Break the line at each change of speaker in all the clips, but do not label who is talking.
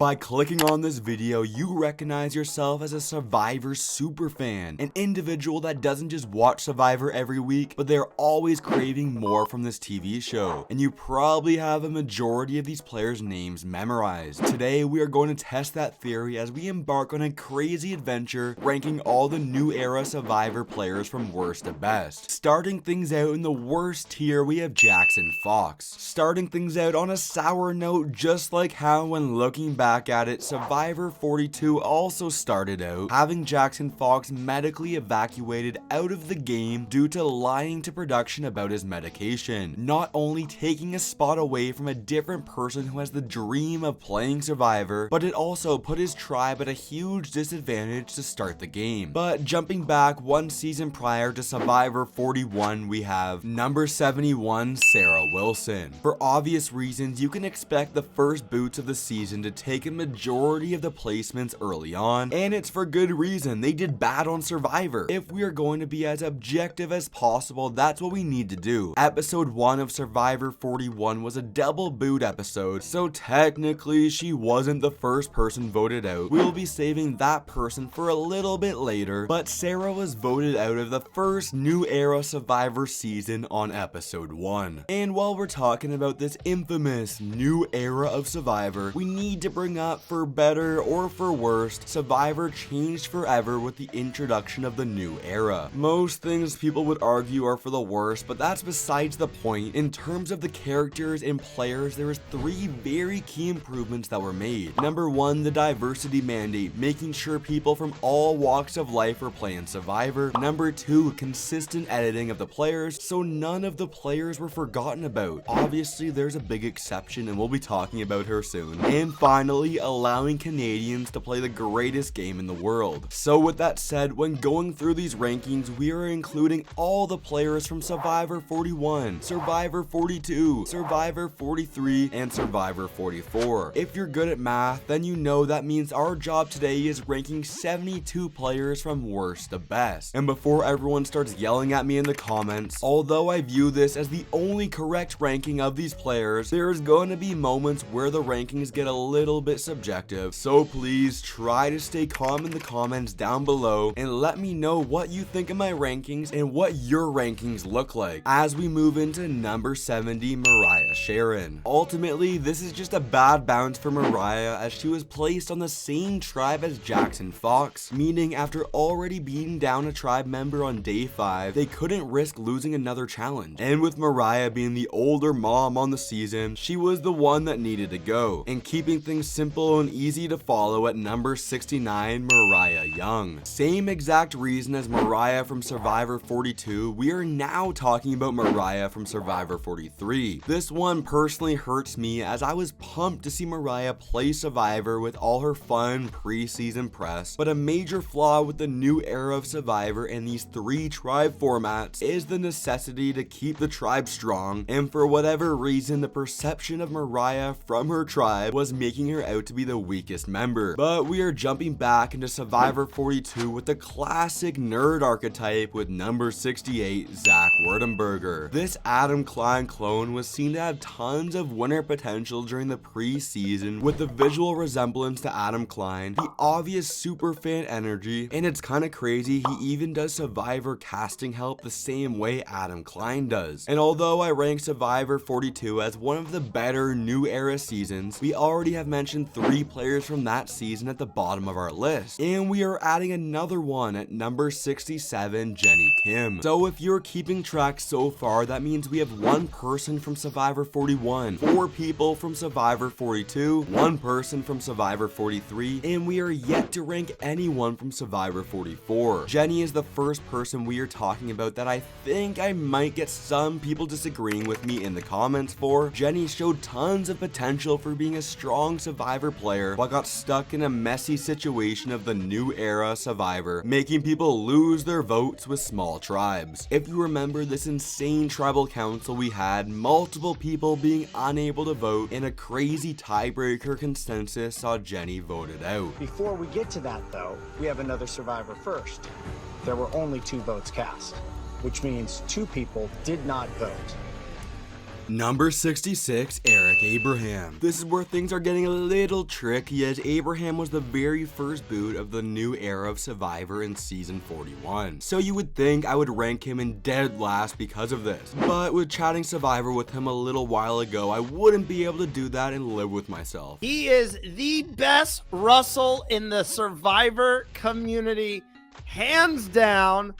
By clicking on this video, you recognize yourself as a Survivor superfan, an individual that doesn't just watch Survivor every week, but they're always craving more from this TV show. And you probably have a majority of these players' names memorized. Today, we are going to test that theory as we embark on a crazy adventure ranking all the new era Survivor players from worst to best. Starting things out in the worst tier, we have Jackson Fox. Starting things out on a sour note, just like how when looking back at it, Survivor 42 also started out having Jackson Fox medically evacuated out of the game due to lying to production about his medication, not only taking a spot away from a different person who has the dream of playing Survivor, but it also put his tribe at a huge disadvantage to start the game. But jumping back one season prior to Survivor 41, we have number 71, Sarah Wilson. For obvious reasons, you can expect the first boots of the season to take a majority of the placements early on, and it's for good reason. They did bad on Survivor. If we are going to be as objective as possible, that's what we need to do. Episode 1 of Survivor 41 was a double boot episode, so technically she wasn't the first person voted out. We'll be saving that person for a little bit later, but Sarah was voted out of the first new era Survivor season on episode 1. And while we're talking about this infamous new era of Survivor, we need to bring up, for better or for worse, Survivor changed forever with the introduction of the new era. Most things people would argue are for the worst, but that's besides the point. In terms of the characters and players, there was 3 very key improvements that were made. Number 1, the diversity mandate, making sure people from all walks of life were playing Survivor. Number 2, consistent editing of the players, so none of the players were forgotten about. Obviously, there's a big exception, and we'll be talking about her soon. And finally, allowing Canadians to play the greatest game in the world. So with that said, when going through these rankings, we are including all the players from Survivor 41, Survivor 42, Survivor 43, and Survivor 44. If you're good at math, then you know that means our job today is ranking 72 players from worst to best. And before everyone starts yelling at me in the comments, although I view this as the only correct ranking of these players, there's going to be moments where the rankings get a little bit subjective, so please try to stay calm in the comments down below and let me know what you think of my rankings and what your rankings look like. As we move into number 70, Mariah Sharon. Ultimately, this is just a bad bounce for Mariah as she was placed on the same tribe as Jackson Fox, meaning after already beating down a tribe member on day 5, they couldn't risk losing another challenge. And with Mariah being the older mom on the season, she was the one that needed to go. And keeping things simple and easy to follow at number 69, Mariah Young. Same exact reason as Mariah from Survivor 42, we are now talking about Mariah from Survivor 43. This one personally hurts me as I was pumped to see Mariah play Survivor with all her fun pre-season press, but a major flaw with the new era of Survivor and these 3 tribe formats is the necessity to keep the tribe strong, and for whatever reason the perception of Mariah from her tribe was making her out to be the weakest member. But we are jumping back into Survivor 42 with the classic nerd archetype with number 68, Zach Wordenberger. This Adam Klein clone was seen to have tons of winner potential during the pre-season with the visual resemblance to Adam Klein, the obvious superfan energy, and it's kinda crazy he even does Survivor casting help the same way Adam Klein does. And although I rank Survivor 42 as one of the better new era seasons, we already have mentioned 3 players from that season at the bottom of our list, and we are adding another one at number 67, Jenny Kim. So if you're keeping track so far, that means we have 1 person from Survivor 41, 4 people from Survivor 42, 1 person from Survivor 43, and we are yet to rank anyone from Survivor 44. Jenny is the first person we are talking about that I think I might get some people disagreeing with me in the comments for. Jenny showed tons of potential for being a strong Survivor player, but got stuck in a messy situation of the new era Survivor, making people lose their votes with small tribes. If you remember this insane tribal council we had, multiple people being unable to vote, and a crazy tiebreaker consensus saw Jenny voted out.
Before we get to that though, we have another Survivor first. There were only 2 votes cast, which means 2 people did not vote.
Number 66, Eric Abraham. This is where things are getting a little tricky, as Abraham was the very first boot of the new era of Survivor in season 41. So you would think I would rank him in dead last because of this. But with chatting Survivor with him a little while ago, I wouldn't be able to do that and live with myself.
He is the best Russell in the Survivor community, hands down.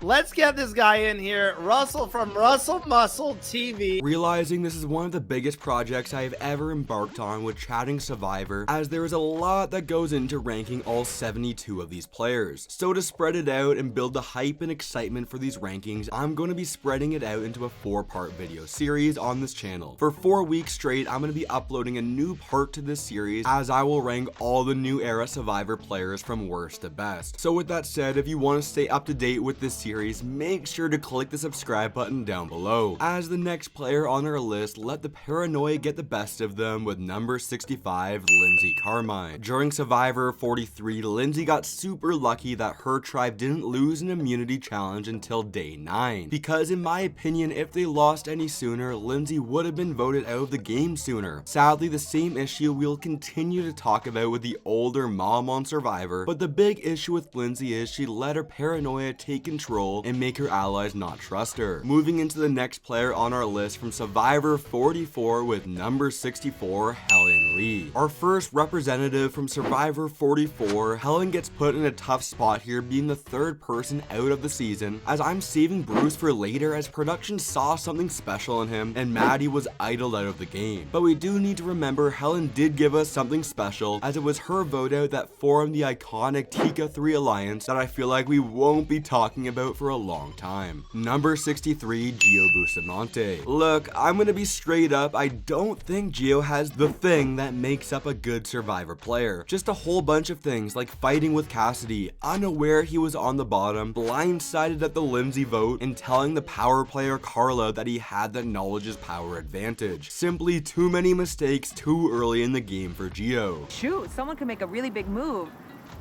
Let's get this guy in here. Russell from Russell Muscle TV.
Realizing this is one of the biggest projects I have ever embarked on with chatting Survivor, as there is a lot that goes into ranking all 72 of these players. So to spread it out and build the hype and excitement for these rankings, I'm going to be spreading it out into a 4-part video series on this channel. For 4 weeks straight, I'm going to be uploading a new part to this series, as I will rank all the new era Survivor players from worst to best. So with that said, if you want to stay up to date with this series, make sure to click the subscribe button down below. As the next player on our list, let the paranoia get the best of them with number 65, Lindsay Carmine. During Survivor 43, Lindsay got super lucky that her tribe didn't lose an immunity challenge until day 9. Because in my opinion, if they lost any sooner, Lindsay would have been voted out of the game sooner. Sadly, the same issue we'll continue to talk about with the older mom on Survivor, but the big issue with Lindsay is she let her paranoia take control and make her allies not trust her. Moving into the next player on our list from Survivor 44 with number 64, Helen Lee. Our first representative from Survivor 44, Helen gets put in a tough spot here, being the 3rd person out of the season, as I'm saving Bruce for later, as production saw something special in him and Maddie was idled out of the game. But we do need to remember Helen did give us something special, as it was her vote out that formed the iconic Tika 3 alliance that I feel like we won't be talking about for a long time. Number 63, Gio Bustamante. Look, I'm gonna be straight up, I don't think Gio has the thing that makes up a good Survivor player. Just a whole bunch of things, like fighting with Cassidy, unaware he was on the bottom, blindsided at the Lindsay vote, and telling the power player Carla that he had the knowledge is power advantage. Simply too many mistakes too early in the game for Gio.
Shoot, someone could make a really big move.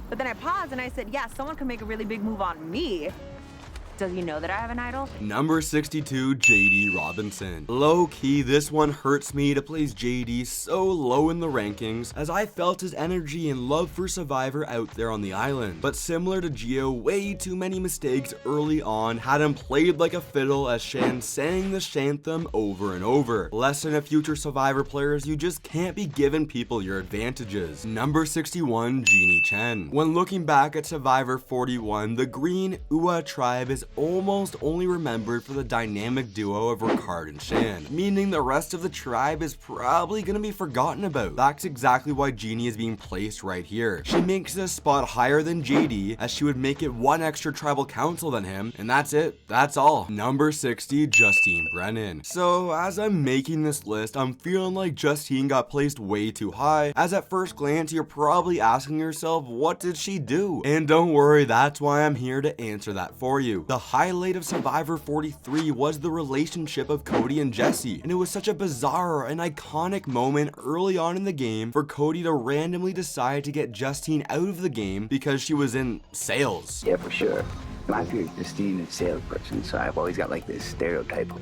But then I paused and I said, yeah, someone could make a really big move on me. Does he know that I have an idol?
Number 62, JD Robinson. Low key, this one hurts me to place JD so low in the rankings, as I felt his energy and love for Survivor out there on the island. But similar to Gio, way too many mistakes early on had him played like a fiddle, as Shan sang the shanthem over and over. Lesson of future Survivor players, you just can't be giving people your advantages. Number 61, Jeannie Chen. When looking back at Survivor 41, the Green Ua tribe is almost only remembered for the dynamic duo of Ricard and Shan, meaning the rest of the tribe is probably gonna be forgotten about. That's exactly why Jeannie is being placed right here. She makes this spot higher than JD, as she would make it one extra tribal council than him, and that's it. That's all. Number 60, Justine Brennan. So as I'm making this list, I'm feeling like Justine got placed way too high, as at first glance you're probably asking yourself, what did she do? And don't worry, that's why I'm here to answer that for you. The highlight of Survivor 43 was the relationship of Cody and Jesse, and it was such a bizarre and iconic moment early on in the game for Cody to randomly decide to get Justine out of the game because she was in sales.
Yeah, for sure. My fear is Justine is a salesperson, so I've always got like this stereotype of...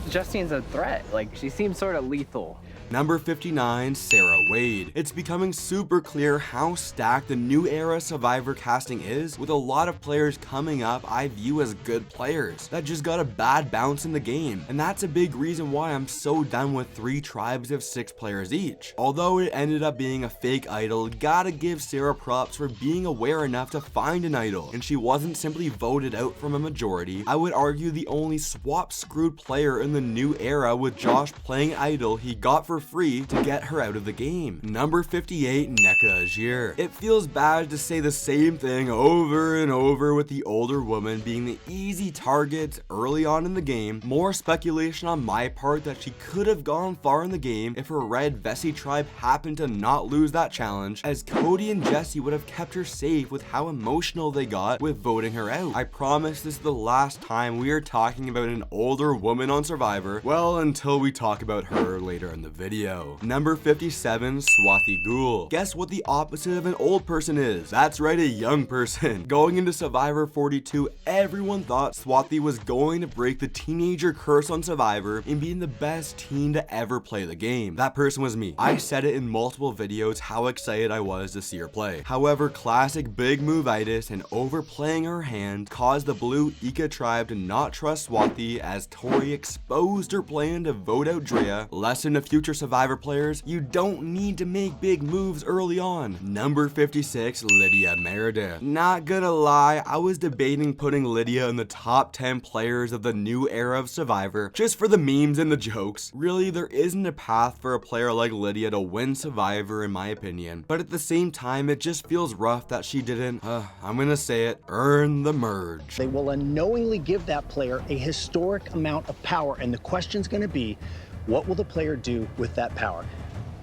Justine's a threat. Like, she seems sort of lethal.
Number 59, Sarah Wade. It's becoming super clear how stacked the new era Survivor casting is, with a lot of players coming up I view as good players that just got a bad bounce in the game. And that's a big reason why I'm so done with 3 tribes of 6 players each. Although it ended up being a fake idol, gotta give Sarah props for being aware enough to find an idol, and she wasn't simply voted out from a majority. I would argue the only swap screwed player in the new era, with Josh playing idol he got for free to get her out of the game. Number 58, NECA Azure. It feels bad to say the same thing over and over, with the older woman being the easy target early on in the game. More speculation on my part that she could have gone far in the game if her red Vessi tribe happened to not lose that challenge, as Cody and Jesse would have kept her safe with how emotional they got with voting her out. I promise this is the last time we are talking about an older woman on Survivor, well, until we talk about her later in the video. video. Number 57, Swathi Ghoul. Guess what the opposite of an old person is? That's right, a young person. Going into Survivor 42, everyone thought Swathi was going to break the teenager curse on Survivor and being the best teen to ever play the game. That person was me. I said it in multiple videos how excited I was to see her play. However, classic big move-itis and overplaying her hand caused the blue Ika tribe to not trust Swathi as Tori exposed her plan to vote out Drea. Lesson to future Survivor players, you don't need to make big moves early on. Number 56, Lydia Meredith. Not gonna lie, I was debating putting Lydia in the top 10 players of the new era of Survivor, just for the memes and the jokes. Really, there isn't a path for a player like Lydia to win Survivor in my opinion, but at the same time, it just feels rough that she didn't, I'm gonna say it, earn the merge.
They will unknowingly give that player a historic amount of power, and the question's going to be, what will the player do with that power?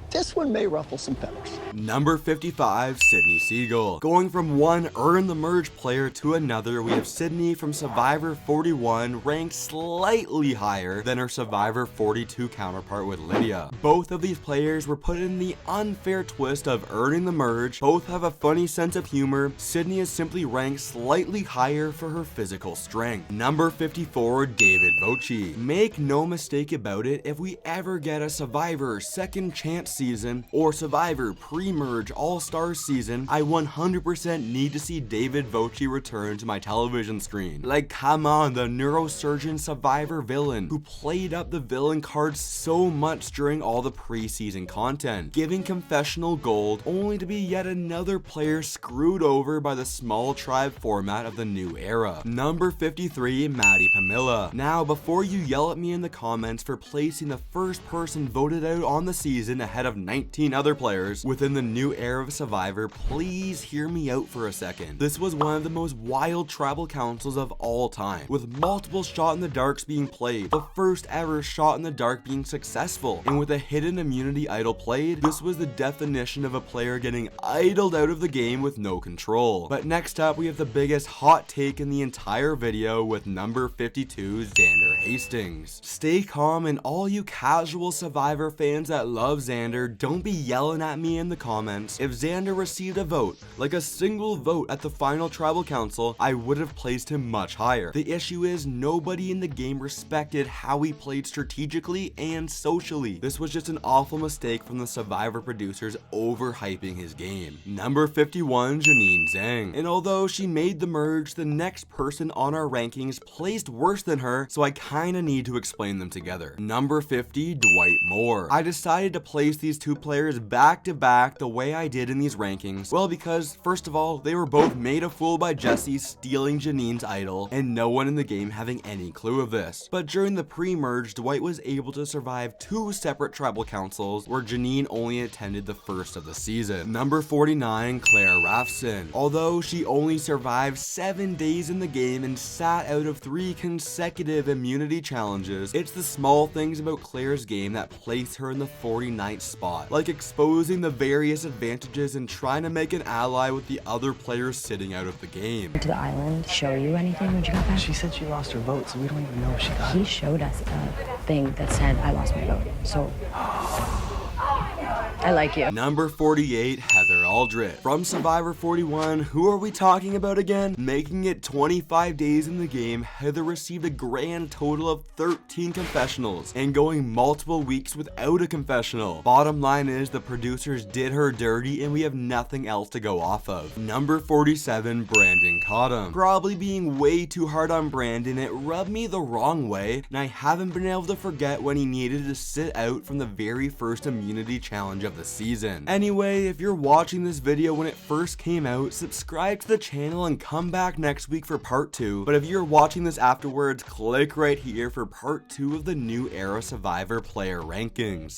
This one may ruffle some feathers.
Number 55, Sydney Siegel. Going from one earn the merge player to another, we have Sydney from Survivor 41 ranked slightly higher than her Survivor 42 counterpart with Lydia. Both of these players were put in the unfair twist of earning the merge. Both have a funny sense of humor. Sydney is simply ranked slightly higher for her physical strength. Number 54, David Voci. Make no mistake about it, if we ever get a Survivor second chance season or Survivor pre-merge all-star season, I 100% need to see David Voci return to my television screen. Like, come on, the neurosurgeon Survivor villain who played up the villain card so much during all the preseason content, giving confessional gold only to be yet another player screwed over by the small tribe format of the new era. Number 53, Maddie Pamilla. Now, before you yell at me in the comments for placing the first person voted out on the season ahead of 19 other players within the new era of Survivor, please hear me out for a second. This was one of the most wild tribal councils of all time, with multiple shot in the darks being played, the first ever shot in the dark being successful, and with a hidden immunity idol played, this was the definition of a player getting idled out of the game with no control. But next up, we have the biggest hot take in the entire video with number 52, Xander Hastings. Stay calm, and all you casual Survivor fans that love Xander, don't be yelling at me in the comments. If Xander received a vote, like a single vote at the final tribal council, I would have placed him much higher. The issue is nobody in the game respected how he played strategically and socially. This was just an awful mistake from the Survivor producers overhyping his game. Number 51, Janine Zhang. And although she made the merge, the next person on our rankings placed worse than her, so I kinda need to explain them together. Number 50, Dwight Moore. I decided to place these two players back to back the way I did in these rankings. Well, because first of all, they were both made a fool by Jesse stealing Janine's idol, and no one in the game having any clue of this. But during the pre-merge, Dwight was able to survive 2 separate tribal councils where Janine only attended the first of the season. Number 49, Claire Rafson. Although she only survived 7 days in the game and sat out of 3 consecutive immunity challenges, it's the small things about Claire's game that place her in the 49th spot, like exposing the various advantages and trying to make an ally with the other players sitting out of the game.
To the island show you anything when you got back?
She said she lost her vote, so we don't even know if she got it.
He showed us a thing that said I lost my vote, so I like you.
Number 48, Heather Aldrich. From Survivor 41, who are we talking about again? Making it 25 days in the game, Heather received a grand total of 13 confessionals and going multiple weeks without a confessional. Bottom line is the producers did her dirty and we have nothing else to go off of. Number 47, Brandon Cottom. Probably being way too hard on Brandon, it rubbed me the wrong way, and I haven't been able to forget when he needed to sit out from the very first immunity challenge of the season. Anyway, if you're watching this video when it first came out, subscribe to the channel and come back next week for part 2. But if you're watching this afterwards, click right here for part 2 of the new era Survivor player rankings.